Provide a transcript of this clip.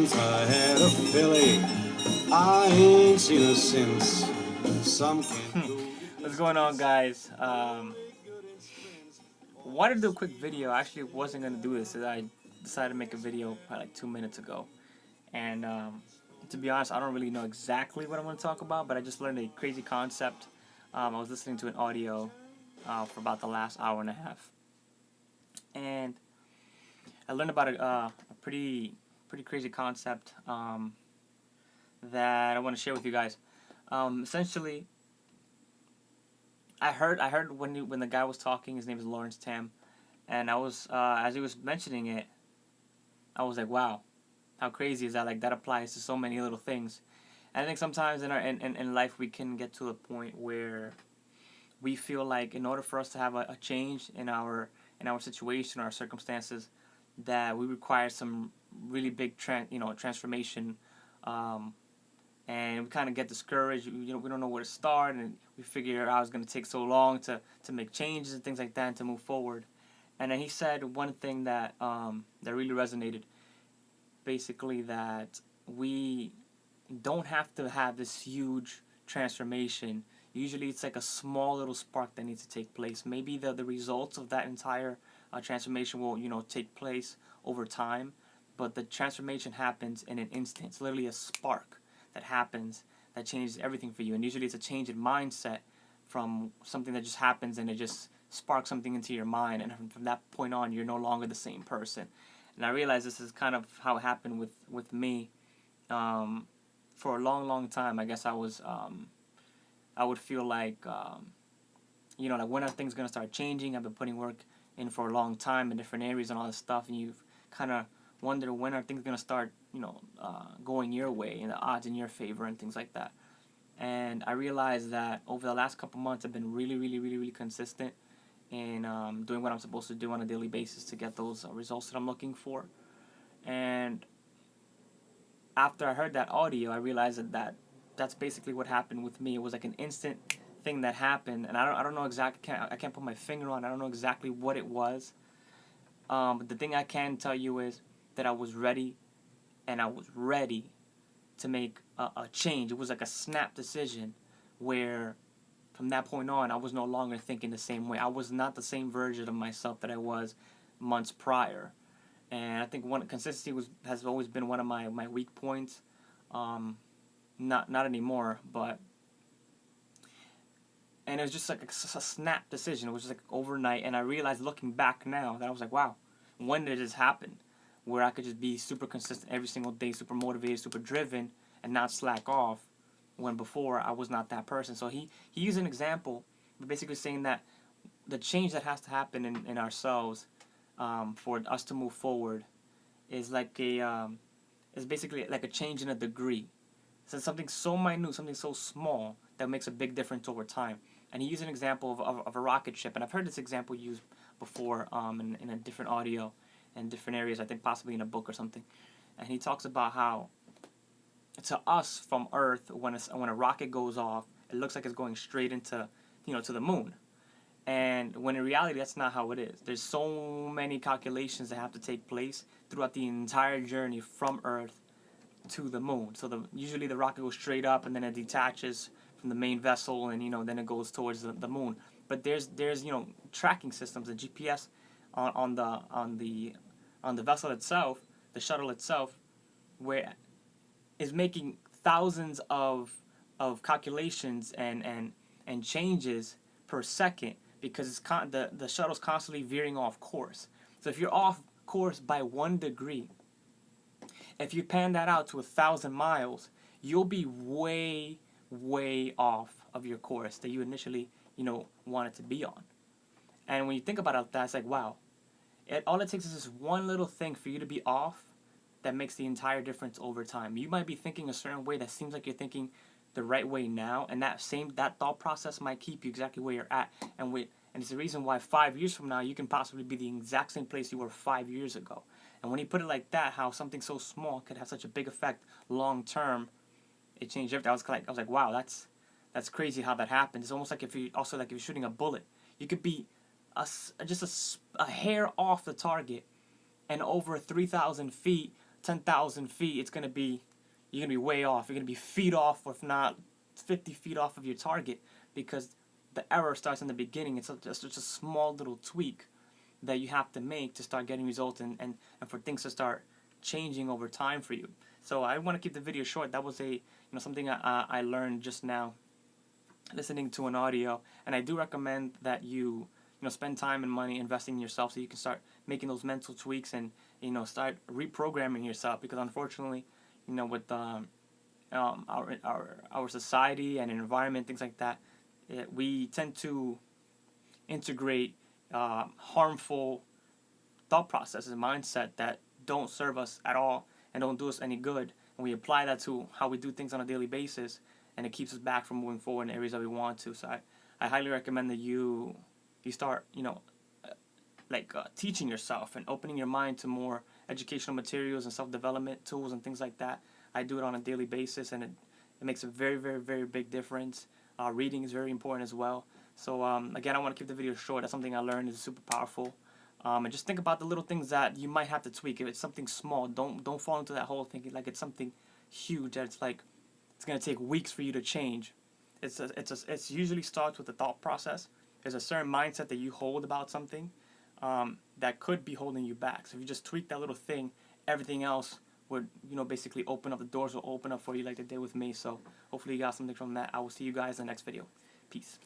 once I had a filly. I ain't seen her since. Some can't go. What's going on, guys? Wanted to do a quick video. I actually wasn't gonna do this. I decided to make a video probably like 2 minutes ago, and to be honest, I don't really know exactly what I'm gonna talk about. But I just learned a crazy concept. I was listening to an audio for about the last hour and a half, and I learned about a pretty crazy concept that I want to share with you guys. Essentially, I heard when the guy was talking. His name is Lawrence Tam, and I was as he was mentioning it, I was like, wow, how crazy is that? Like that applies to so many little things. And I think sometimes in our in life we can get to a point where we feel like in order for us to have a change in our situation or our circumstances, that we require some really big transformation. Um, and we kind of get discouraged. We don't know where to start, and we figure out it's going to take so long to make changes and things like that and to move forward. And then he said one thing that really resonated, basically that we don't have to have this huge transformation. Usually, it's like a small little spark that needs to take place. Maybe the results of that entire transformation will take place over time, but the transformation happens in an instant. It's literally a spark that happens that changes everything for you. And usually it's a change in mindset from something that just happens and it just sparks something into your mind. And from that point on, you're no longer the same person. And I realized this is kind of how it happened with me. For a long, long time, I guess I would feel like, like when are things going to start changing? I've been putting work in for a long time in different areas and all this stuff. And you've kind of wonder when are things going to start, going your way and the odds in your favor and things like that. And I realized that over the last couple months, I've been really, really, really, really consistent in doing what I'm supposed to do on a daily basis to get those results that I'm looking for. And after I heard that audio, I realized that's basically what happened with me. It was like an instant thing that happened, and I don't know exactly. I can't put my finger on. I don't know exactly what it was. But the thing I can tell you is that I was ready, and I was ready to make a change. It was like a snap decision where from that point on, I was no longer thinking the same way. I was not the same version of myself that I was months prior. And I think consistency has always been one of my weak points. Not anymore, but and it was just like a snap decision. It was just like overnight, and I realized looking back now that I was like, wow, when did this happen? Where I could just be super consistent every single day, super motivated, super driven, and not slack off, when before I was not that person. So he used an example, basically saying that the change that has to happen in ourselves for us to move forward is like is basically like a change in a degree. So something so minute, something so small that makes a big difference over time. And he used an example of a rocket ship, and I've heard this example used before in a different audio in different areas, I think possibly in a book or something. And he talks about how to us from Earth, when a rocket goes off, it looks like it's going straight into to the moon. And when in reality, that's not how it is. There's so many calculations that have to take place throughout the entire journey from Earth to the moon. So usually the rocket goes straight up and then it detaches from the main vessel, and then it goes towards the moon. But there's tracking systems, the GPS on the vessel itself, the shuttle itself, where is making thousands of calculations and changes per second, because the shuttle's constantly veering off course. So if you're off course by 1 degree, if you pan that out to 1,000 miles, you'll be way, way off of your course that you initially, wanted to be on. And when you think about it, that's like, wow. All it takes is this one little thing for you to be off that makes the entire difference over time. You might be thinking a certain way that seems like you're thinking the right way now, and that thought process might keep you exactly where you're at. And it's the reason why 5 years from now you can possibly be the exact same place you were 5 years ago. And when you put it like that, how something so small could have such a big effect long term, it changed everything. I was like, wow, that's crazy how that happened. It's almost like if you're shooting a bullet, you could be just a hair off the target, and over 3,000 feet 10,000 feet, you're gonna be way off. You're gonna be feet off, or if not 50 feet off of your target, because the error starts in the beginning. It's just a small little tweak that you have to make to start getting results, and for things to start changing over time for you. So I want to keep the video short. That was something I learned just now listening to an audio, and I do recommend that you spend time and money investing in yourself so you can start making those mental tweaks and start reprogramming yourself, because unfortunately with our society and environment, things like that, we tend to integrate harmful thought processes and mindset that don't serve us at all and don't do us any good, and we apply that to how we do things on a daily basis, and it keeps us back from moving forward in areas that we want to. So I highly recommend that you start teaching yourself and opening your mind to more educational materials and self-development tools and things like that. I do it on a daily basis, and it makes a very, very, very big difference. Reading is very important as well. So again, I want to keep the video short. That's something I learned is super powerful. And just think about the little things that you might have to tweak. If it's something small, don't fall into that whole thinking like it's something huge that it's gonna take weeks for you to change. It's usually starts with the thought process. There's a certain mindset that you hold about something that could be holding you back. So if you just tweak that little thing, everything else would basically open up. The doors will open up for you like they did with me. So hopefully you got something from that. I will see you guys in the next video. Peace.